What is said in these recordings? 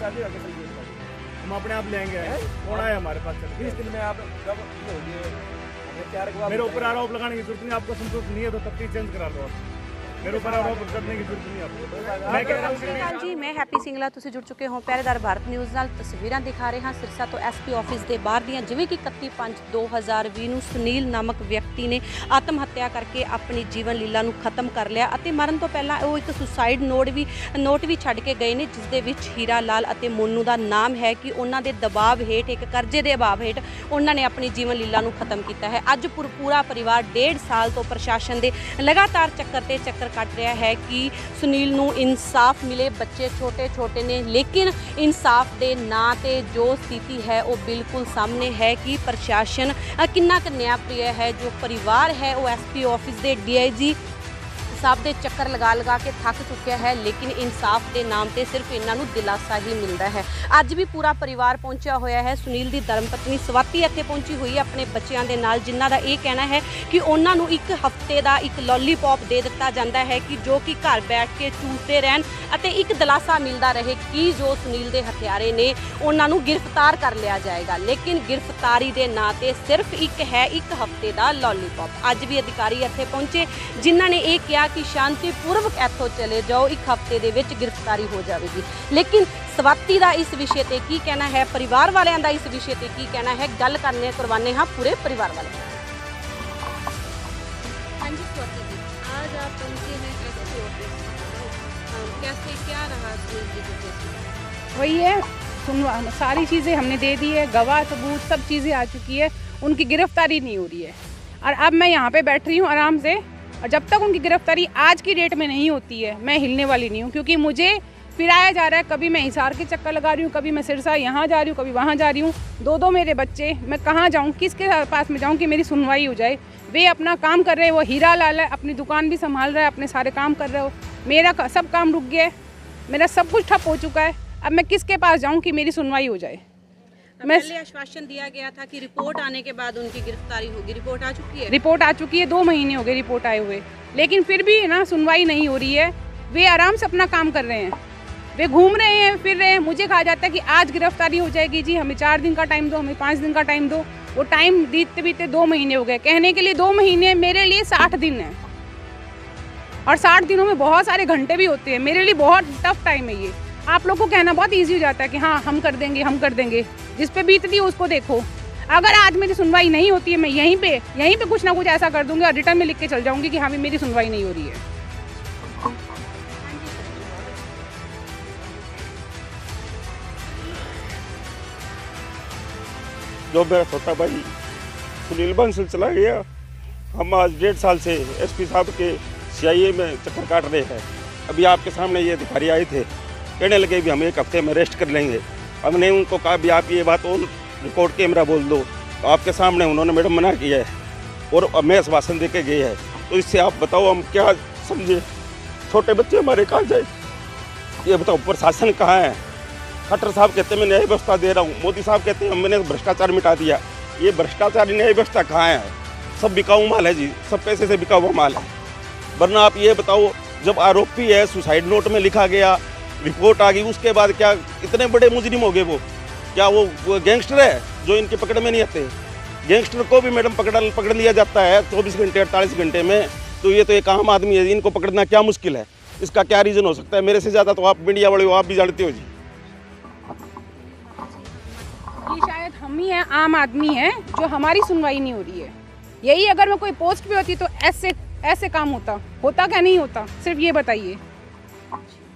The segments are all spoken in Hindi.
शादी करके चलिए, हम अपने आप लेंगे। कौन आया हमारे पास? 20 दिन में आप जब ये होगी हमें तैयार करवा। मेरे ऊपर आरोप लगाने की जरूरत नहीं, आपको संतुष्ट नहीं है तो तफ्तीश चेंज करा लो। मेरे ऊपर आरोप करने की जरूरत नहीं आपको। मैं कह रहा हूं जी, मैं हैप्पी ਸਿੰਗਲਾ, ਤੁਸੀਂ जुड़ चुके हो पहरेदार भारत न्यूज़ ਨਾਲ। ਤਸਵੀਰਾਂ ਦਿਖਾ ਰਹੇ ਹਾਂ ਸਿਰਸਾ ਤੋਂ ਐਸਪੀ ਆਫਿਸ ਦੇ ਬਾਹਰ ਦੀਆਂ, ਜਿਵੇਂ ਕਿ 31/5/2020 ਨੂੰ ਸੁਨੀਲ ਨਾਮਕ ਵਿਅਕਤੀ ਨੇ ਆਤਮ ਹੱਤਿਆ ਕਰਕੇ ਆਪਣੀ ਜੀਵਨ ਲੀਲਾ ਨੂੰ ਖਤਮ ਕਰ ਲਿਆ ਅਤੇ ਮਰਨ ਤੋਂ ਪਹਿਲਾਂ ਉਹ ਇੱਕ ਸੁਸਾਈਡ ਨੋਟ ਵੀ ਛੱਡ ਕੇ ਗਏ ਨੇ, ਜਿਸ ਦੇ ਵਿੱਚ ਹੀਰਾ ਲਾਲ ਅਤੇ ਮੋਨੂ ਦਾ ਨਾਮ ਹੈ ਕਿ ਉਹਨਾਂ ਦੇ ਦਬਾਅ ਹੇਠ, ਇੱਕ ਕਰਜ਼ੇ ਦੇ ਅਭਾਵ ਹੇਠ ਉਹਨਾਂ ਨੇ ਆਪਣੀ ਜੀਵਨ ਲੀਲਾ ਨੂੰ ਖਤਮ ਕੀਤਾ ਹੈ। ਅੱਜ ਪੂਰਾ ਪਰਿਵਾਰ 1.5 ਸਾਲ ਤੋਂ ਪ੍ਰਸ਼ਾਸਨ ਦੇ ਲਗਾਤਾਰ ਚੱਕਰ ਤੇ ਚੱਕਰ ਕੱਟ ਰਿਹਾ है कि सुनील नूं इंसाफ मिले। बच्चे छोटे ने, लेकिन इंसाफ दे ना ते जो स्थिति है वो बिल्कुल सामने है कि प्रशासन कितना न्यायप्रिय है। जो परिवार है वो एसपी ऑफिस दे DIG साहब दे चक्कर लगा के थक चुका है, लेकिन इंसाफ के नाम पे सिर्फ इन्हों दिलासा ही मिलता है। अज भी पूरा परिवार पहुंचा होया है। सुनील की धर्मपत्नी स्वाति इत्थे पहुंची हुई है अपने बच्चों के नाल, जिन्हां दा ये कहना है कि उन्होंने एक हफ्ते का एक लॉलीपॉप दे दिता जाता है कि जो कि घर बैठ के चूसते रहन अते एक दिलासा मिलता रहे कि जो सुनील के हत्यारे ने उन्होंने गिरफ्तार कर लिया जाएगा। लेकिन गिरफ्तारी के नाँ ते सिर्फ एक है एक हफ्ते का लॉलीपॉप। अज भी अधिकारी इत्थे पहुंचे जिन्हां ने यह कहा कि शांतिपूर्वक इत्थों चले जाओ, एक हफ्ते दे विच गिरफ्तारी हो जाएगी। लेकिन स्वाति का इस विषय पे की कहना है, परिवार वालियां दा इस विषय पे की कहना है, गल करवाने हाँ पूरे परिवार वाले। हाँ जी स्वाति जी, आज आप पहुंचे हैं एसपी ऑफिस, कैसे क्या रहा वही है, सारी चीज़ें हमने दे दी है, गवाह सबूत सब चीज़ें आ चुकी है, उनकी गिरफ्तारी नहीं हो रही है। और अब मैं यहाँ पे बैठ रही हूँ आराम से, और जब तक उनकी गिरफ्तारी आज की डेट में नहीं होती है मैं हिलने वाली नहीं हूँ, क्योंकि मुझे फिराया जा रहा है। कभी मैं हिसार के चक्कर लगा रही हूँ, कभी मैं सिरसा यहाँ जा रही हूँ, कभी वहाँ जा रही हूँ। दो मेरे बच्चे, मैं कहाँ जाऊँ, किसके पास में जाऊँ कि मेरी सुनवाई हो जाए। वे अपना काम कर रहे हैं, वो हीरा लाल है अपनी दुकान भी संभाल रहा है, अपने सारे काम कर रहे हो, मेरा सब काम रुक गया है, मेरा सब कुछ ठप हो चुका है। अब मैं किसके पास जाऊँ कि मेरी सुनवाई हो जाए। पहले आश्वासन दिया गया था कि रिपोर्ट आने के बाद उनकी गिरफ्तारी होगी, रिपोर्ट आ चुकी है? रिपोर्ट आ चुकी है, 2 महीने हो गए रिपोर्ट आए हुए, लेकिन फिर भी ना सुनवाई नहीं हो रही है। वे आराम से अपना काम कर रहे हैं, वे घूम रहे हैं, फिर रहे हैं। मुझे कहा जाता है कि आज गिरफ्तारी हो जाएगी जी, हमें 4 दिन का टाइम दो, हमें 5 दिन का टाइम दो। वो टाइम बीतते 2 महीने हो गए। कहने के लिए 2 महीने, मेरे लिए 60 दिन है, और 60 दिनों में बहुत सारे घंटे भी होते हैं। मेरे लिए बहुत टफ टाइम है ये। आप लोग को कहना बहुत ईजी हो जाता है कि हाँ हम कर देंगे, जिस पे बीतती है उसको देखो। अगर आज मेरी सुनवाई नहीं होती है, मैं यहीं पे कुछ ना कुछ ऐसा कर दूंगी और रिटर्न में लिख के चल जाऊंगी कि हाँ भी मेरी सुनवाई नहीं हो रही है। जो मेरा छोटा भाई सुनील बंसल चला गया, हम आज 1.5 साल से एसपी साहब के CIA में चक्कर काट रहे हैं। अभी आपके सामने ये अधिकारी आए थे, कहने लगे भी हम 1 हफ्ते में अरेस्ट कर लेंगे। हमने उनको कहा भी आप ये बात ऑन रिकॉर्ड कैमरा बोल दो, तो आपके सामने उन्होंने मैडम मना किया है और मैं आश्वासन दे के गए हैं। तो इससे आप बताओ हम क्या समझे, छोटे बच्चे हमारे कहाँ जाए, ये बताओ। प्रशासन कहाँ है? खट्टर साहब कहते हैं मैं न्याय व्यवस्था दे रहा हूँ, मोदी साहब कहते हैं मैंने भ्रष्टाचार मिटा दिया। ये भ्रष्टाचारी न्याय व्यवस्था कहाँ है? सब बिकाऊ माल है जी, सब पैसे से बिका हुआ माल है। वरना आप ये बताओ, जब आरोपी है सुसाइड नोट में लिखा गया, रिपोर्ट आ गई, उसके बाद क्या इतने बड़े मुजरिम हो गए वो? क्या वो गैंगस्टर है जो इनके पकड़ में नहीं आते? गैंगस्टर को भी मैडम पकड़ लिया जाता है 24 घंटे 48 घंटे में, तो ये तो एक आम आदमी है, इनको पकड़ना क्या मुश्किल है? इसका क्या रीज़न हो सकता है? मेरे से ज़्यादा तो आप मीडिया वाले हो, आप भी जानते हो जी। ये शायद हम ही हैं, आम आदमी हैं, जो हमारी सुनवाई नहीं हो रही है। यही अगर मैं कोई पोस्ट पे होती तो ऐसे काम होता क्या नहीं होता? सिर्फ ये बताइए।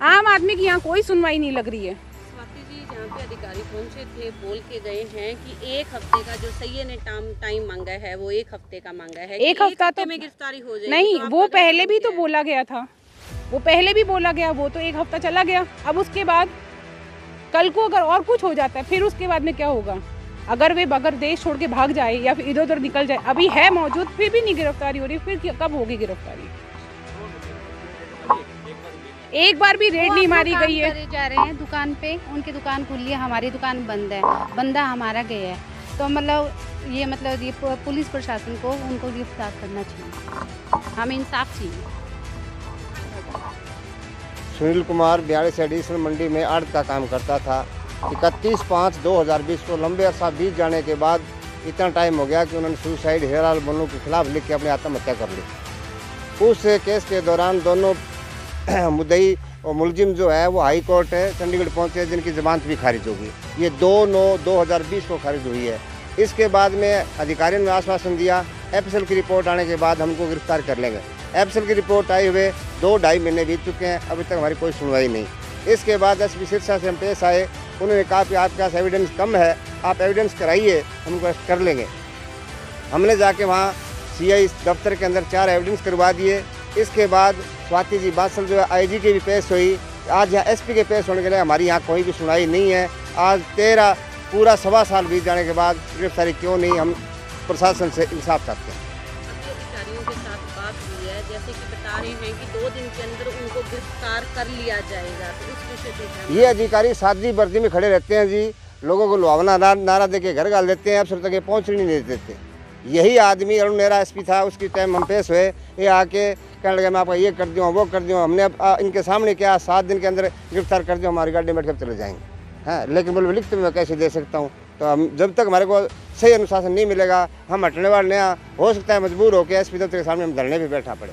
आम आदमी की यहाँ कोई सुनवाई नहीं लग रही है। स्वाति जी, जहाँ पे अधिकारी पहुंचे थे बोल के गए हैं कि 1 हफ्ते का जो सही ने टाइम मांगा है वो 1 हफ्ते का मांगा है। 1 हफ्ता तो में गिरफ्तारी हो जाएगी? नहीं, तो वो पहले भी तो बोला गया था, वो पहले भी बोला गया, वो तो 1 हफ्ता चला गया। अब उसके बाद कल को अगर और कुछ हो जाता है, फिर उसके बाद में क्या होगा? अगर देश छोड़ के भाग जाए या फिर इधर उधर निकल जाए, अभी है मौजूद, फिर भी नहीं गिरफ्तारी हो रही, फिर कब होगी गिरफ्तारी? एक बार भी रेड नहीं मारी गई है। जा रहे हैं दुकान पे, उनकी दुकान खुली है, हमारी दुकान बंद है, बंदा हमारा गया है। तो मतलब ये पुलिस प्रशासन को उनको गिरफ्तार करना चाहिए, हमें इंसाफ चाहिए। सुनील कुमार 42 एडिशनल मंडी में आड़त का काम करता था। 31/5/2020 को लंबे अरसा बीत जाने के बाद इतना टाइम हो गया कि उन्होंने सुसाइड हेराल बोलने के खिलाफ लिख के अपनी आत्महत्या कर ली। उस केस के दौरान दोनों मुद्दई और मुलजिम जो है वो हाई कोर्ट चंडीगढ़ पहुंचे, जिनकी जमानत भी खारिज होगी। ये 2/9/2020 को खारिज हुई है। इसके बाद में अधिकारियों ने आश्वासन दिया एफएसएल की रिपोर्ट आने के बाद हमको गिरफ्तार कर लेंगे। एफएसएल की रिपोर्ट आई हुए 2-2.5 महीने बीत चुके हैं, अभी तक हमारी कोई सुनवाई नहीं। इसके बाद एसपी सिरसा से हम पेश आए, उन्होंने कहा कि आपके पास एविडेंस कम है, आप एविडेंस कराइए, हमको अरेस्ट कर लेंगे। हमने जाके वहाँ सीआई दफ्तर के अंदर 4 एविडेंस करवा दिए। इसके बाद स्वाति जी बादल जो है आईजी की भी पेश हुई। आज यहाँ एसपी के पेश होने के लिए हमारी यहाँ कोई भी सुनवाई नहीं है। आज 13 पूरा 1.25 साल बीत जाने के बाद गिरफ्तारी क्यों नहीं, हम प्रशासन से इंसाफ चाहते हैं। अधिकारियों के साथ बात हुई है, जैसे कि बता रहे हैं कि 2 दिन के अंदर उनको गिरफ्तार कर लिया जाएगा, तो उस विषय पे ये अधिकारी सादगी वर्दी में खड़े रहते हैं जी, लोगों को लुभावना नारा दे के घर गाल देते हैं, अफसर तक ये पहुँचने नहीं देते। यही आदमी अरुण नेहरा एसपी था, उसकी टाइम हम पेश हुए, ये आके कहने लगे मैं आपका ये कर दूँ वो कर दूँ। हमने इनके सामने क्या 7 दिन के अंदर गिरफ्तार कर दिया, हमारी गाड़ी में बैठ कर चले जाएंगे। हाँ, लेकिन बोले लिखते मैं कैसे दे सकता हूँ। तो हम जब तक हमारे को सही अनुशासन नहीं मिलेगा, हम हटने वाले हैं। हो सकता है मजबूर होकर एसपी दफ्तर के सामने हम धरने भी बैठा पड़े।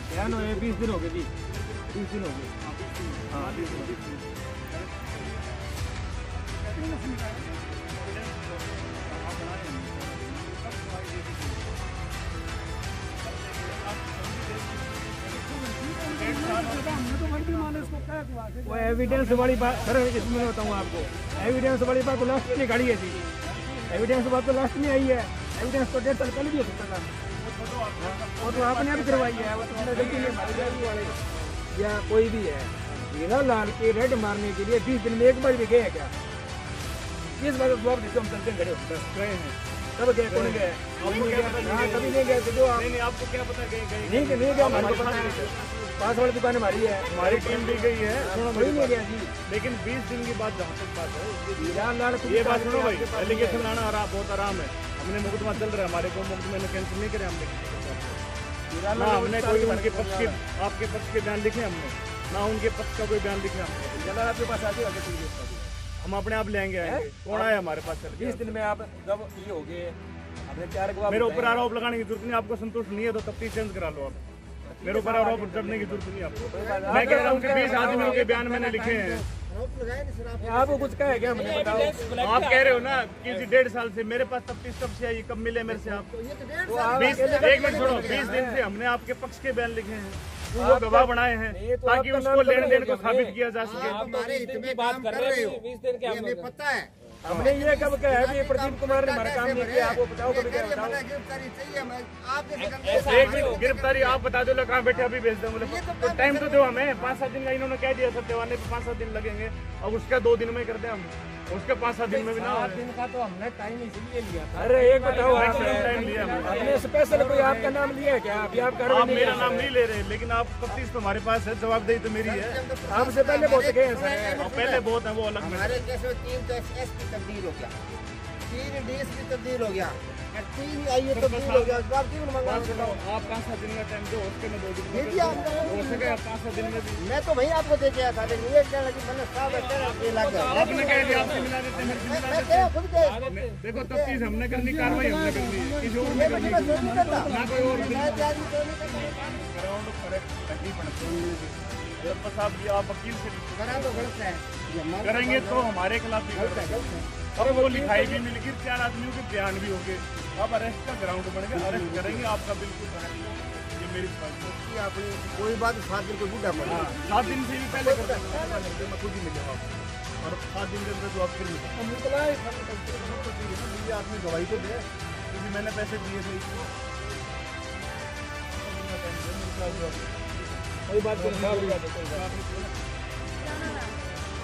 ध्यान हो 20 दिन हो गए जी, 20 दिन हो गए। हाँ 20 दिन। वो एविडेंस वाली बात सर, इसमें बताऊँ आपको, एविडेंस वाली बात तो लास्ट में गाड़ी है जी, एविडेंस बात तो लास्ट में आई है। एविडेंस तो 1.5 साल पहले भी हो सकता था, वो तो आपने अभी करवाई है, वो तो गलती नहीं हमारी वाले या कोई भी है। हीरा लाल के रेड मारने के लिए 20 दिन में एक बार भी गए हैं क्या? इस बार जवाब देते हम चलते खड़े गए हैं, कब गए, कौन गए? कभी नहीं गए। जो आपको क्या पता नहीं गया, हमारे को पता है। पास वाली दुकान हमारी है, हमारी टीम भी गई है, कोई नहीं गया जी। लेकिन 20 दिन की बात जहाँ तक बात है, ये बात सुनो भाई, एलिगेशन लाना बहुत आराम है। हमने मुकदमा चल रहा है, हमारे को मुकदमे ने कैंसिल नहीं करे हमने ना, हमने कोई उनके पक्ष के आपके पक्ष के बयान लिखे हमने ना, उनके पक्ष का कोई बयान लिखे हमने। आपके पास आ जाए हम अपने आप ले आएंगे। कौन आया हमारे पास? 20 दिन में आप जब ये हो गए, मेरे ऊपर आरोप लगाने की जरूरत नहीं। आपको संतुष्ट नहीं है तो तफ्तीश चेंज करा लो। आप मेरे ऊपर आरोप करने की जरूरत नहीं आपको। मैं कह रहा हूँ कि 20 आदमियों के बयान मैंने लिखे हैं। आपको कुछ कहा है क्या? मुझे बताओ। आप कह रहे हो ना कि 1.5 साल से मेरे पास तफ्तीश कब से आई, कब मिले मेरे से आप? 1 मिनट छोड़ो, 20 दिन से हमने आपके पक्ष के बयान लिखे हैं, वो गवाह बनाए हैं ताकि उसको लेन देन को साबित किया जा सके। हमारे हित में बात कर रहे हो, 20 दिन के हमें पता है। हमने ये कब कहा है कि प्रदीप कुमार ने हमारा काम नहीं किया? आपको बताओ कभी क्या बताओ। एक गिरफ्तारी आप बता दो, कहाँ बैठे अभी भेज दो। तो टाइम तो दो हमें, 5-7 दिन का इन्होंने कह दिया, सत्यवान ने 5-7 दिन लगेंगे। अब उसका 2 दिन में कर दे हम, उसके 5-7 दिन में भी ना। 7 दिन का तो हमने टाइम इसलिए लिया था। अरे एक बताओ, टाइम लिया हमने स्पेशल कोई आपका नाम लिया है क्या? अभी आप मेरा नाम नहीं ले रहे, लेकिन आप तफ्तीश तो हमारे पास है, जवाबदेही तो मेरी है। आपसे पहले बहुत गए हैं, पहले बहुत है, वो अलग। हमारे केस में 3 एसपी तब्दील हो गया, 3 डीएसपी तब्दील हो गया, 3 आईए तब्दील हो गया। आप 5-7 दिन का टाइम दो, उसके में 2 दिन हो सके 5-7 दिन में भी। मैं तो वही आपको दे के आया था, लेकिन ये कहना कि मैंने साहब आपने कह दिया आपसे मिला देते, मेरे से मिला देते। देखो तफ्तीश हमने करनी, कार्रवाई हमने करनी है, किसी और ने करनी ना कोई और। ग्राउंड करेक्ट नहीं पड़ता बस। आप वकील से करेंगे तो हमारे खिलाफ भी गलत है। और वो लिखाई भी मिल गई, 4 आदमियों के बयान भी हो गए। अब अरेस्ट का ग्राउंड बनेगा, अरेस्ट करेंगे आपका बिल्कुल। ये मेरी बात, आपने कोई बात 7 दिन को बूढ़ा पड़ा। 7 दिन से ही पहले करते हैं, मैं खुद ही मिले आपको। और 7 दिन के अंदर तो आप फिर मिले आदमी गवाही तो दे, क्योंकि मैंने पैसे दिए थे इसको। कोई बात नहीं।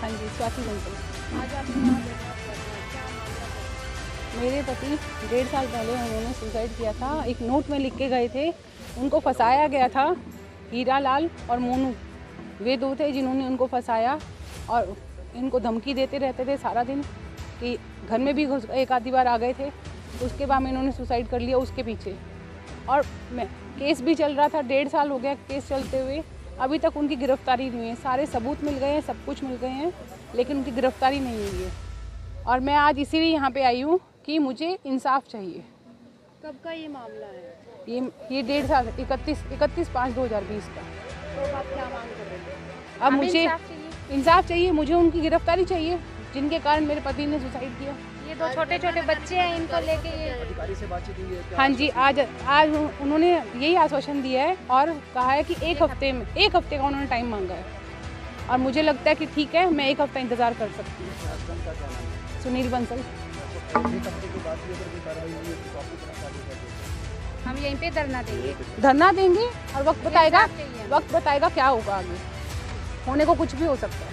हाँ जी, स्वाति बंसल। आज आपने यहाँ बैठा क्या मामला था? मेरे पति 1.5 साल पहले उन्होंने सुसाइड किया था। एक नोट में लिख के गए थे, उनको फंसाया गया था। हीरा लाल और मोनू, वे 2 थे जिन्होंने उनको फंसाया और इनको धमकी देते रहते थे सारा दिन कि घर में भी एक आधी बार आ गए थे। उसके बाद में इन्होंने सुसाइड कर लिया उसके पीछे। और मैं केस भी चल रहा था, 1.5 साल हो गया केस चलते हुए, अभी तक उनकी गिरफ्तारी नहीं हुई है। सारे सबूत मिल गए हैं, सब कुछ मिल गए हैं, लेकिन उनकी गिरफ्तारी नहीं हुई है। और मैं आज इसीलिए यहाँ पे आई हूँ कि मुझे इंसाफ चाहिए। कब का ये मामला है? ये 1.5 साल 31/5/2020 का। तो आप क्या मांग कर रहे हैं? अब मुझे इंसाफ चाहिए, मुझे उनकी गिरफ्तारी चाहिए जिनके कारण मेरे पति ने सुसाइड किया। ये 2 छोटे छोटे बच्चे हैं, इनको लेके ये अधिकारी से बातचीत हुई है क्या? हाँ जी, आज उन्होंने यही आश्वासन दिया है और कहा है कि 1 हफ्ते का उन्होंने टाइम मांगा है। और मुझे लगता है कि ठीक है, मैं 1 हफ्ता इंतज़ार कर सकती हूँ। सुनील बंसल। हम यहीं पे धरना देंगे। धरना देंगे और वक्त बताएगा क्या होगा आगे। होने को कुछ भी हो सकता है।